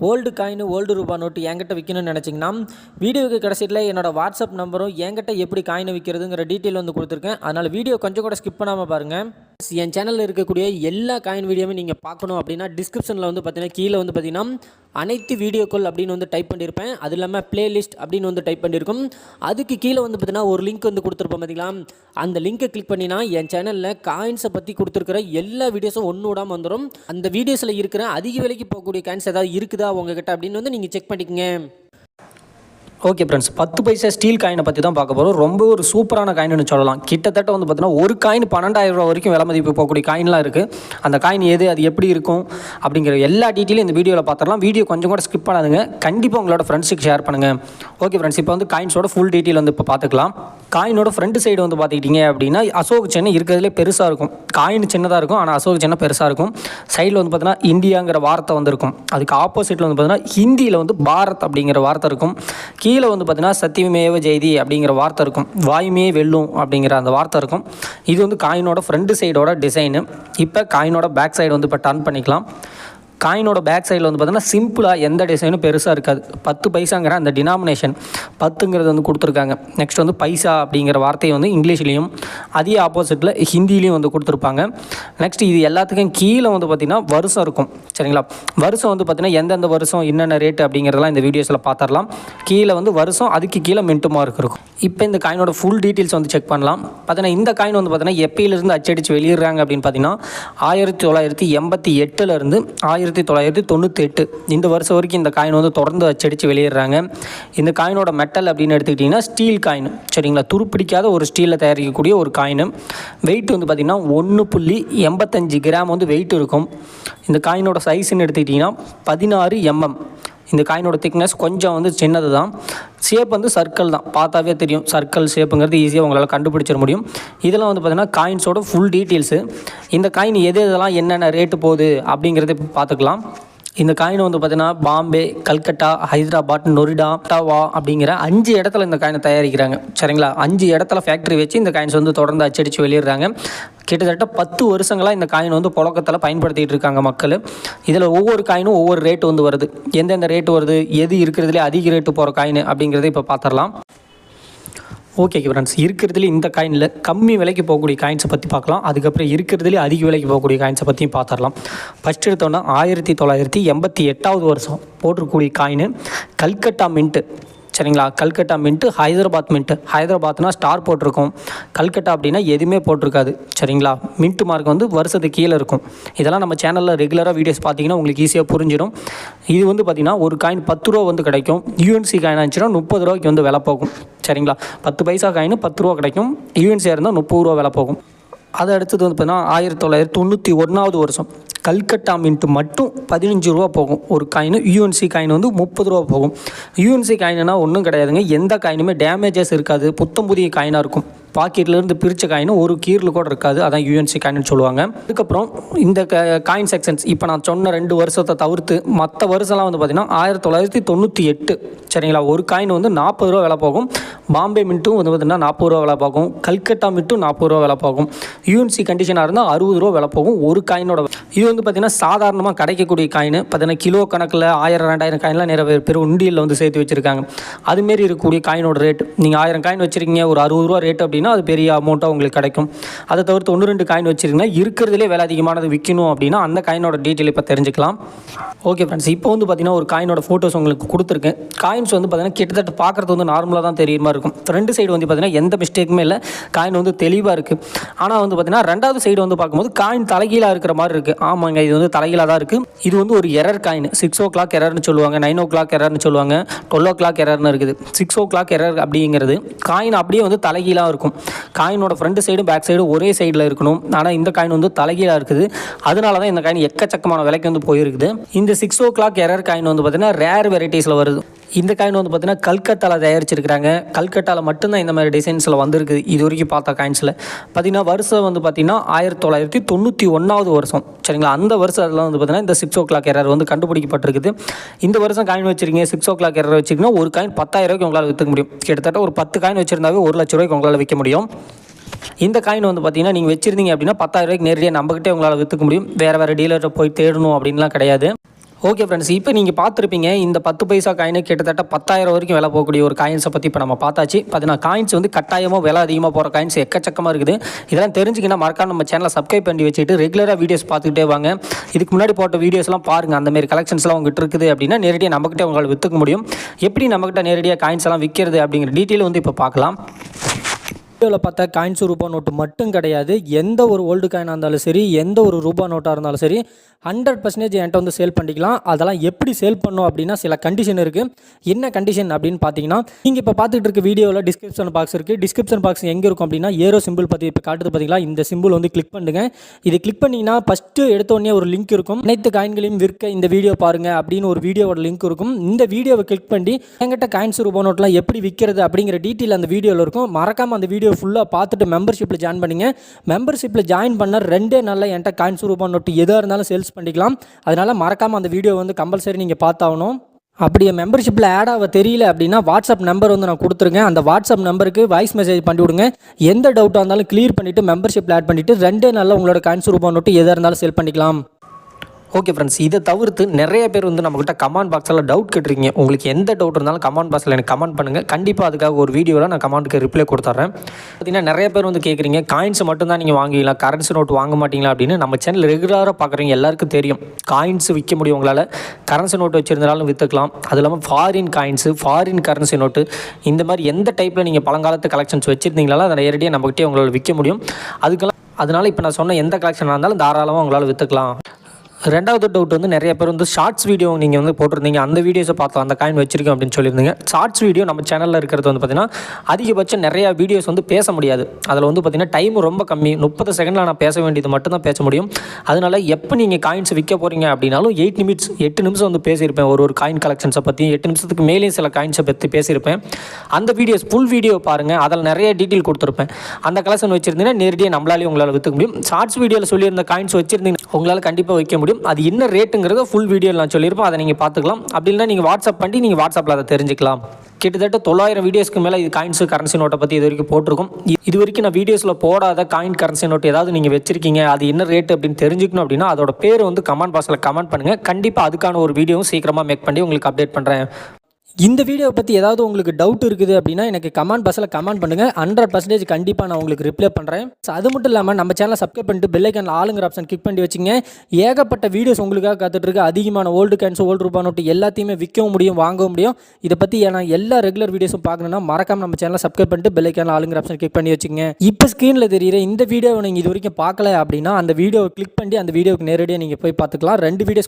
Old coin old ரூபா note என்கிட்ட விற்கணும்னு நினச்சிங்கன்னா வீடியோக்கு கடைசியில் என்னோட வாட்ஸ்அப் நம்பரும் என்கிட்ட எப்படி காயினை விற்கிறதுங்கிற டீட்டெயில் வந்து கொடுத்துருக்கேன். அதனால் வீடியோ கொஞ்சம் கூட ஸ்கிப் பண்ணாமல் பாருங்கள். என் சேனலில் இருக்கக்கூடிய எல்லா காயின் வீடியோவும் நீங்கள் பார்க்கணும் அப்படின்னா டிஸ்கிரிப்ஷனில் வந்து பார்த்தீங்கன்னா கீழே வந்து பார்த்தீங்கன்னா அனைத்து வீடியோக்கள் அப்படின்னு வந்து டைப் பண்ணியிருப்பேன். அது இல்லாமல் பிளேலிஸ்ட் அப்படின்னு வந்து டைப் பண்ணியிருக்கோம். அதுக்கு கீழே வந்து பார்த்தீங்கன்னா ஒரு லிங்க் வந்து கொடுத்துருப்போம் பார்த்தீங்களா. அந்த லிங்கை கிளிக் பண்ணினா என் சேனலில் காயின்ஸை பற்றி கொடுத்துருக்கிற எல்லா வீடியோஸும் ஒன்று விடாமல் வந்துடும். அந்த வீடியோஸில் இருக்கிற அதிக விலைக்கு போகக்கூடிய காயின்ஸ் ஏதாவது இருக்குதா உங்ககிட்ட அப்படின்னு வந்து நீங்கள் செக் பண்ணிக்கங்க. ஓகே ஃப்ரெண்ட்ஸ், 10 பைசா ஸ்டீல் காயினை பற்றி தான் பார்க்க போகிறோம். ரொம்ப ஒரு சூப்பரான காயின்னு சொல்லலாம். கிட்டத்தட்ட வந்து பார்த்தீங்கன்னா ஒரு காயின் 12,000 ரூபா வரைக்கும் விலை மதிப்பு போகக்கூடிய காயின்லாம் இருக்குது. அந்த காயின் எது, அது எப்படி இருக்கும் அப்படிங்கிற எல்லா டீட்டெயிலும் இந்த வீடியோவில் பார்த்துடலாம். வீடியோ கொஞ்சம் கூட ஸ்கிப் பண்ணாதுங்க. கண்டிப்பாக உங்களோட ஃப்ரெண்ட்ஸுக்கு ஷேர் பண்ணுங்கள். ஓகே ஃப்ரெண்ட்ஸ், இப்போ வந்து காயின்ஸோட ஃபுல் டீட்டெயில் வந்து இப்போ பார்த்துக்கலாம். காயினோட ஃப்ரண்ட் சைடு வந்து பார்த்துக்கிட்டிங்க அப்படின்னா அசோக் சின்னம் இருக்கிறதுலே பெருசாக இருக்கும். காயின் சின்னதாக இருக்கும், ஆனால் அசோக் சின்னம் பெருசாக இருக்கும். சைடில் வந்து பார்த்தீங்கன்னா இந்தியாங்கிற வார்த்தை வந்து இருக்கும். அதுக்கு ஆப்போசிட்டில் வந்து பார்த்தீங்கன்னா ஹிந்தியில் வந்து பாரத் அப்படிங்கிற வார்த்தை இருக்கும். கீழே வந்து பார்த்தீங்கன்னா சத்தியமேவ ஜெயதி அப்படிங்கிற வார்த்தை இருக்கும். வாயுமே வெல்லும் அப்படிங்கிற அந்த வார்த்தை இருக்கும். இது வந்து காயினோட ஃப்ரண்ட் சைடோட டிசைனு. இப்போ காயினோட பேக் சைடு வந்து இப்போ டர்ன் பண்ணிக்கலாம். காயினோட பேக் சைடில் வந்து பார்த்தீங்கன்னா சிம்பிளாக எந்த டிசைனும் பெருசாக இருக்காது. 10 பைசாங்கிற அந்த டினாமினேஷன் 10ங்கிறது வந்து கொடுத்துருக்காங்க. நெக்ஸ்ட் வந்து பைசா அப்படிங்கிற வார்த்தையை வந்து இங்கிலீஷ்லேயும் அதே ஆப்போசிட்டில் ஹிந்திலையும் வந்து கொடுத்துருப்பாங்க. நெக்ஸ்ட் இது எல்லாத்துக்கும் கீழே வந்து பார்த்திங்கன்னா வருஷம் இருக்கும். சரிங்களா, வருஷம் வந்து பார்த்திங்கன்னா எந்தெந்த வருஷம் என்னென்ன ரேட்டு அப்படிங்கிறதெல்லாம் இந்த வீடியோஸில் பார்த்துடலாம். கீழே வந்து வருஷம், அதுக்கு கீழே மின்ட்டு மார்க் இருக்கும். இப்போ இந்த காயினோட ஃபுல் டீட்டெயில்ஸ் வந்து செக் பண்ணலாம். பார்த்தீங்கன்னா இந்த காயின் வந்து பார்த்திங்கன்னா எப்பயிலிருந்து அச்சடித்து வெளியிடுறாங்க அப்படின்னு பார்த்தீங்கன்னா 1988லேருந்து 1998 இந்த வருஷம் வரைக்கும் இந்த காயின் வந்து தொடர்ந்து அச்சடித்து வெளியிடுறாங்க. இந்த காயினோட மெட்டல் அப்படின்னு எடுத்துக்கிட்டிங்கன்னா ஸ்டீல் காயின். சரிங்களா, துருப்பிடிக்காத ஒரு ஸ்டீலில் தயாரிக்கக்கூடிய ஒரு காயின். வெயிட் வந்து பார்த்திங்கன்னா 1.85 கிராம் வந்து வெயிட் இருக்கும். இந்த காயினோட சைஸ்ன்னு எடுத்துக்கிட்டிங்கன்னா 16 mm. இந்த காயினோட திக்னஸ் கொஞ்சம் வந்து சின்னது தான். ஷேப் வந்து சர்க்கிள் தான், பார்த்தாவே தெரியும். சர்க்கிள் ஷேப்புங்கிறது ஈஸியாக உங்களால் கண்டுபிடிச்சிட முடியும். இதெல்லாம் வந்து பார்த்திங்கன்னா காயின்ஸோட ஃபுல் டீட்டெயில்ஸு. இந்த காயின் இதெல்லாம் என்னென்ன ரேட்டு போகுது அப்படிங்கிறத இப்போ பார்த்துக்கலாம். இந்த காயின் வந்து பார்த்திங்கன்னா பாம்பே, கல்கட்டா, ஹைதராபாத், நொய்டா, ஒட்டாவா அப்படிங்கிற 5 இடத்துல இந்த காயினை தயாரிக்கிறாங்க. சரிங்களா, 5 இடத்துல ஃபேக்ட்ரி வச்சு இந்த காயின்ஸ் வந்து தொடர்ந்து அச்சடித்து வெளியிடுறாங்க. கிட்டத்தட்ட 10 வருஷங்களாக இந்த காயின் வந்து புழக்கத்தில் பயன்படுத்திகிட்டு இருக்காங்க மக்கள். இதில் ஒவ்வொரு காயினும் ஒவ்வொரு ரேட்டு வந்து வருது. எந்தெந்த ரேட்டு வருது, எது இருக்கிறதுலே அதிக ரேட்டு போகிற காயின் அப்படிங்கிறத இப்போ பார்த்துடலாம். ஓகே ஃப்ரெண்ட்ஸ், இருக்கிறதுலே இந்த காயினில் கம்மி விலைக்கு போகக்கூடிய காயின்ஸை பற்றி பார்க்கலாம். அதுக்கப்புறம் இருக்கிறதுலே அதிக விலைக்கு போகக்கூடிய காயின்ஸை பற்றியும் பார்த்துடலாம். ஃபஸ்ட் எடுத்தோன்னா 1988 வருஷம் போட்டிருக்கக்கூடிய காயின் கல்கட்டா மின்ட்டு. சரிங்களா, கல்கட்டா மின்ட்டு, ஹைதராபாத் மின்ட்டு. ஹைதராபாத்னா ஸ்டார் போட்டிருக்கும், கல்கட்டா அப்படின்னா எதுவுமே போட்டிருக்காது. சரிங்களா, மின்ட்டு மார்க் வந்து வருஷத்துக்கு கீழே இருக்கும். இதெல்லாம் நம்ம சேனலில் ரெகுலராக வீடியோஸ் பார்த்தீங்கன்னா உங்களுக்கு ஈஸியாக புரிஞ்சிடும். இது வந்து பார்த்திங்கன்னா ஒரு காயின் 10 ரூபா வந்து கிடைக்கும். யூஎன்சி காயின் ஆச்சுன்னா 30 ரூபாய்க்கு வந்து விலை போகும். சரிங்களா, 10 பைசா காயின் 10 ரூபா கிடைக்கும். யூஎன்சியாக இருந்தால் 30 ரூபா விலை போகும். அதை அடுத்தது வந்து பார்த்தீங்கன்னா 1991 வருஷம் கல்கட்டா மின்ட்டு மட்டும் 15 ரூபா போகும் ஒரு காயின். யூஎன்சி காயின் வந்து 30 ரூபா போகும். யூஎன்சி காயின்னா ஒன்றும் கிடையாதுங்க, எந்த காயினுமே டேமேஜஸ் இருக்காது, புத்தம் புதிய காயினாக இருக்கும். பாக்கெட்லேருந்து பிரித்த காயினும் ஒரு கீரில் கூட இருக்காது. அதான் யூஎன்சி காயின்னு சொல்லுவாங்க. அதுக்கப்புறம் இந்த காயின் செக்ஷன்ஸ் இப்போ நான் சொன்ன 2 வருஷத்தை தவிர்த்து மற்ற வருஷம்லாம் வந்து பார்த்திங்கன்னா 1998. சரிங்களா, ஒரு காயின் வந்து 40 ரூபா விலை போகும். பாம்பே மின்ட்டும் வந்து பார்த்திங்கன்னா 40 ரூபா விலை போகும். கல்கட்டா மின்ட்டும் 40 ரூபா விலை போகும். யூஎன்சி கண்டிஷனாக இருந்தால் 60 ரூபா விலை போகும் ஒரு காயினோட. இது வந்து பார்த்திங்கன்னா சாதாரணமாக கிடைக்கக்கூடிய காயின். பார்த்திங்கன்னா கிலோ கணக்கில் 1000-2000 காயின்லாம் நிறைய பேர் உண்டியலில் வந்து சேர்த்து வச்சுருக்காங்க. அதுமாரி இருக்கக்கூடிய காயினோட ரேட், நீங்கள் 1000 காயின் வச்சுருக்கீங்க, ஒரு 60 ரூபா ரேட் அப்படின்னா அது பெரிய அமௌண்ட்டாக உங்களுக்கு கிடைக்கும். அதை தவிர்த்து 1-2 காயின் வச்சுருக்கீங்கன்னா இருக்கிறதுலே விலை அதிகமானது விற்கணும் அப்படின்னா அந்த காயினோட டீட்டெயில் இப்போ தெரிஞ்சுக்கலாம். ஓகே ஃப்ரெண்ட்ஸ், இப்போ வந்து பார்த்திங்கன்னா ஒரு காயினோட ஃபோட்டோஸ் உங்களுக்கு கொடுத்துருக்கேன். காயின்ஸ் வந்து பார்த்திங்கன்னா கிட்டத்தட்ட பார்க்குறது வந்து நார்மலாக தான் தெரியுற மாதிரி இருக்கும். ஃப்ரண்ட் சைடு வந்து பார்த்திங்கன்னா எந்த மிஸ்டேக்குமே இல்லை, காயின் வந்து தெளிவாக இருக்குது. ஆனால் வந்து பார்த்திங்கன்னா ரெண்டாவது சைடு வந்து பார்க்கும்போது காயின் தலைகீழாக இருக்கிற மாதிரி இருக்குது. ஆமாங்க, இது வந்து தலைகீழாக தான் இருக்குது. இது வந்து ஒரு எரர் காயின். 6 o'clock எரர்னு சொல்லுவாங்க, 9 o'clock எரர்னு சொல்லுவாங்க, 12 o'clock எரர்னு இருக்குது. 6 o'clock எரர் அப்படிங்கிறது காயின் அப்படியே வந்து தலைகீழாக இருக்கும். காயினோட ஃப்ரண்ட் சைடும் பேக் சைடும் ஒரே சைடில் இருக்கணும். ஆனால் இந்த காயின் வந்து தலைகீழாக இருக்குது. அதனால தான் இந்த காயின் எக்கச்சக்கமான விலைக்கு வந்து போயிருக்குது. இந்த 6 o'clock எரர் காயின் வந்து பார்த்திங்கன்னா ரேர் வெரைட்டிஸில் வருது. இந்த காயின் வந்து பார்த்திங்கன்னா கல்கத்தாவில் தயாரிச்சிருக்கிறாங்க. கல்கட்டாவில் மட்டும்தான் இந்த மாதிரி டிசைன்ஸில் வந்திருக்குது இது வரைக்கும் பார்த்த காயின்ஸில். பார்த்திங்கன்னா வருஷம் வந்து பார்த்திங்கன்னா 1991 வருஷம். சரிங்களா, அந்த வருஷத்தில் வந்து பார்த்திங்கன்னா இந்த 6 o'clock எரர் வந்து கண்டுபிடிக்கப்பட்டிருக்குது. இந்த வருஷம் காயின் வச்சுருக்கீங்க, 6 o'clock எரர் வச்சுக்கிங்கன்னா ஒரு காயின் 10,000 ரூபாய்க்கு உங்களால் விற்க முடியும். கிட்டத்தட்ட ஒரு 10 காயின் வச்சுருந்தாவே 1 லட்ச ரூபாய்க்கு உங்களால் விற்க முடியும். இந்த காயின் வந்து பார்த்தீங்கன்னா நீங்கள் வச்சுருந்தீங்க அப்படின்னா 10,000 ரூபாய்க்கு நேரடியாக நம்மகிட்டே உங்களால் விற்றுக்க முடியும். வேறு டீலர்கிட்ட போய் தேடணும் அப்படின்லாம் கிடையாது. ஓகே ஃப்ரெண்ட்ஸ், இப்போ நீங்கள் பார்த்துருப்பீங்க இந்த 10 பைசா காயின் கிட்டத்தட்ட 10,000 வரைக்கும் விலை போகக்கூடிய ஒரு காயின்ஸை பற்றி இப்போ நம்ம பார்த்தாச்சு. பார்த்தீங்கன்னா காயின்ஸ் வந்து கட்டாயமாக விலை அதிகமாக போகிற காயின்ஸ் எக்கச்சக்கமாக இருக்குது. இதெல்லாம் தெரிஞ்சுக்கினா மறக்காம நம்ம சேனலை சப்ஸ்கிரைப் பண்ணி வச்சுட்டு ரெகுலராக வீடியோஸ் பார்த்துக்கிட்டே வாங்க. இதுக்கு முன்னாடி போட்ட வீடியோஸ்லாம் பாருங்கள். அந்தமாரி கலெக்ஷன்ஸ்லாம் உங்ககிட்ட இருக்குது அப்படின்னா நேரடியாக நம்மக்கிட்ட உங்களால் விற்றுக்க முடியும். எப்படி நம்மக்கிட்ட நேரடியாக காயின்ஸ் எல்லாம் விற்கிறது அப்படிங்கிற டீட்டெயில் வந்து இப்போ பார்க்கலாம். வீடியோவில் பார்த்தா காயின்ஸ் ரூபா நோட்டு மட்டும் கிடையாது, எந்த ஒரு ஓல்டு காயினாக இருந்தாலும் சரி, எந்த ஒரு ரூபா நோட்டாக இருந்தாலும் சரி 100% என்கிட்ட வந்து சேல் பண்ணிக்கலாம். அதெல்லாம் எப்படி சேல் பண்ணணும் அப்படின்னா சில கண்டிஷன் இருக்குது. என்ன கண்டிஷன் அப்படின்னு பார்த்தீங்கன்னா, நீங்கள் இப்போ பார்த்துட்டு இருக்க வீடியோவில் டிஸ்கிரிப்ஷன் பாக்ஸ் இருக்குது. டிஸ்கிரிப்ஷன் பாக்ஸ் எங்கே இருக்கும் அப்படின்னா ஏரோ சிம்பிள் பற்றி இப்போ காட்டுது பார்த்தீங்களா, இந்த சிம்பிள் வந்து கிளிக் பண்ணுங்க. இது கிளிக் பண்ணிங்கன்னா ஃபஸ்ட்டு எடுத்தோடனே ஒரு லிங்க் இருக்கும். அனைத்து காயின்களையும் விற்க இந்த வீடியோ பாருங்கள் அப்படின்னு ஒரு வீடியோவோட லிங்க் இருக்கும். இந்த வீடியோவை கிளிக் பண்ணி என்கிட்ட காயின்ஸ் ரூபா நோட்லாம் எப்படி விற்கிறது அப்படிங்கிற டீட்டெயில் அந்த வீடியோவில் இருக்கும். மறக்காமல் அந்த வீடியோ ஃபுல்லாக பார்த்துட்டு மெம்பர்ஷிப்பில் ஜாயின் பண்ணிங்க. மெம்பர்ஷிப்பில் ஜாயின் பண்ண 2 நாளில் என்கிட்ட காயின்ஸ் ரூபா நோட்டு எதாக இருந்தாலும் சேல்ஸ் பண்ணிக்கலாம். அதனால் மறக்காமல் அந்த வீடியோ வந்து கம்பல்சரி நீங்கள் பார்த்தாகணும். அப்படியே மெம்பர்ஷிப்பில் ஆட் ஆக தெரியல அப்படின்னா வாட்ஸ்அப் நம்பர் வந்து நான் கொடுத்துருக்கேன். அந்த வாட்ஸ்அப் நம்பருக்கு வாய்ஸ் மெசேஜ் பண்ணி விடுங்க. எந்த டவுட்டாக இருந்தாலும் கிளியர் பண்ணிவிட்டு மெம்பர்ஷிப்பில் ஆட் பண்ணிவிட்டு 2 நாளில் உங்களோட காயின்ஸ் ரூபா நோட்டு எதாக இருந்தாலும் சேல் பண்ணிக்கலாம். ஓகே ஃப்ரெண்ட்ஸ், இதை தவிர்த்து நிறைய பேர் வந்து நம்மகிட்ட கமெண்ட் பாக்ஸில் டவுட் கேட்டிருக்கீங்க. உங்களுக்கு எந்த டவுட் இருந்தாலும் கமெண்ட் பாக்ஸில் எனக்கு கமெண்ட் பண்ணுங்கள். கண்டிப்பாக அதுக்காக ஒரு வீடியோவில் நான் கமெண்ட்டுக்கு ரிப்ளை கொடுத்துட்றேன். பார்த்தீங்கன்னா நிறைய பேர் வந்து கேட்குறீங்க காயின்ஸ் மட்டும்தான் நீங்கள் வாங்குவீங்களா, கரன்சி நோட் வாங்க மாட்டீங்களா அப்படின்னு. நம்ம சேனல் ரெகுலராக பார்க்குறீங்க எல்லாருக்கும் தெரியும். காயின்ஸ் விற்க முடியும் உங்களால், கரன்சி நோட்டு வச்சுருந்தாலும் விற்றுக்கலாம். அது இல்லாமல் foreign coins, foreign currency note, இந்த மாதிரி எந்த டைப்பில் நீங்கள் பழங்காலத்து கலெக்ஷன்ஸ் வச்சுருந்தீங்களாலும் அதை நேரடியாக நம்மகிட்டே உங்களால் விற்க முடியும். அதனால் இப்போ நான் சொன்ன எந்த கலெக்ஷனாக இருந்தாலும் தாராளமாக உங்களால் விற்றுக்கலாம். ரெண்டாவது டவுட் வந்து நிறைய பேர் வந்து ஷார்ட்ஸ் வீடியோ நீங்கள் வந்து போட்டிருந்தீங்க, அந்த வீடியோஸை பார்த்தோம் அந்த காயின் வச்சிருக்கோம் அப்படின்னு சொல்லியிருந்தீங்க. ஷார்ட்ஸ் வீடியோ நம்ம சேனலில் இருக்கிறது வந்து பார்த்திங்கன்னா அதிகபட்சம் நிறையா வீடியோஸ் வந்து பேச முடியாது. அதில் வந்து பார்த்திங்கன்னா டைம் ரொம்ப கம்மி, 30 செகண்டில் நான் பேச வேண்டியது மட்டும்தான் பேச முடியும். அதனால் எப்போ நீங்கள் காயின்ஸ் விற்க போகிறீங்க அப்படின்னாலும் 8 நிமிஷம் வந்து பேசியிருப்பேன். ஒரு காயின் கலெக்ஷன்ஸை பற்றி 8 நிமிஷத்துக்கு மேலேயும் சில காயின்ஸை பற்றி பேசியிருப்பேன். அந்த வீடியோஸ் ஃபுல் வீடியோ பாருங்கள், அதில் நிறைய டீட்டெயில் கொடுத்துருப்பேன். அந்த கலெக்ஷன் வச்சுருந்தீங்கன்னா நேரடியாக நம்மளாலே உங்களால் விற்றுக்க முடியும். ஷார்ட்ஸ் வீடியோவில் சொல்லியிருந்த காயின்ஸ் வச்சுருந்தீங்கன்னா உங்களால் கண்டிப்பாக விற்க முடியும். அது என்ன ரேட்டுங்கிறத ஃபுல் வீடியோவில் நான் சொல்லியிருப்பேன், அதை நீங்கள் பார்த்துக்கலாம். அப்படி இல்லைனா நீங்கள் வாட்ஸ்அப் பண்ணி நீங்கள் வாட்ஸ்அப்பில் அதை தெரிஞ்சுக்கலாம். கிட்டத்தட்ட 900 வீடியோஸ்க்கு மேலே இது காயின்ஸு கரன்சி நோட்டை பற்றி இது வரைக்கும் போட்டிருக்கும். இது வரைக்கும் நான் வீடியோஸில் போடாத காயின் கரன்சி நோட் ஏதாவது நீங்கள் வச்சிருக்கீங்க, அது என்ன ரேட்டு அப்படின்னு தெரிஞ்சுக்கணும் அப்படின்னா அதோட பேர் வந்து கமெண்ட் பாக்ஸில் கமெண்ட் பண்ணுங்கள். கண்டிப்பாக அதுக்கான ஒரு வீடியோவும் சீக்கிரமாக மேக் பண்ணி உங்களுக்கு அப்டேட் பண்ணுறேன். இந்த வீடியோவை பற்றி ஏதாவது உங்களுக்கு டவுட் இருக்குது அப்படின்னா எனக்கு கமெண்ட் பாக்ஸில் கமெண்ட் பண்ணுங்கள். 100% கண்டிப்பாக நான் உங்களுக்கு ரிப்ளை பண்ணுறேன். ஸோ அது மட்டும் இல்லாமல் நம்ம சேனலை சப்ஸ்கிரைப் பண்ணிட்டு பெல் ஐக்கானில் ஆளுங்கிற ஆப்ஷன் கிளிக் பண்ணி வச்சுங்க. ஏகப்பட்ட வீடியோஸ் உங்களுக்காக காத்துட்ருக்கு. அதிகமான ஓல்டு காயின்ஸ், ஓல்டு ரூபா நோட்டு எல்லாத்தையுமே விற்கவும் முடியும், வாங்கவும் முடியும். இதை பற்றி நான் எல்லா ரெகுலர் வீடியோஸும் பார்க்கணுன்னா மறக்காம நம்ம சேனலை சப்ஸ்கிரைப் பண்ணிட்டு பெல் ஐக்கானில் ஆளுங்கிற ஆப்ஷன் கிளிக் பண்ணி வச்சுங்க. இப்போ ஸ்க்ரீனில் தெரியுற இந்த வீடியோவை நீங்கள் இது வரைக்கும் பார்க்கல அப்படின்னா அந்த வீடியோவை கிளிக் பண்ணி அந்த வீடியோவுக்கு நேரடியாக நீங்கள் போய் பார்த்துக்கலாம். 2 வீடியோஸ்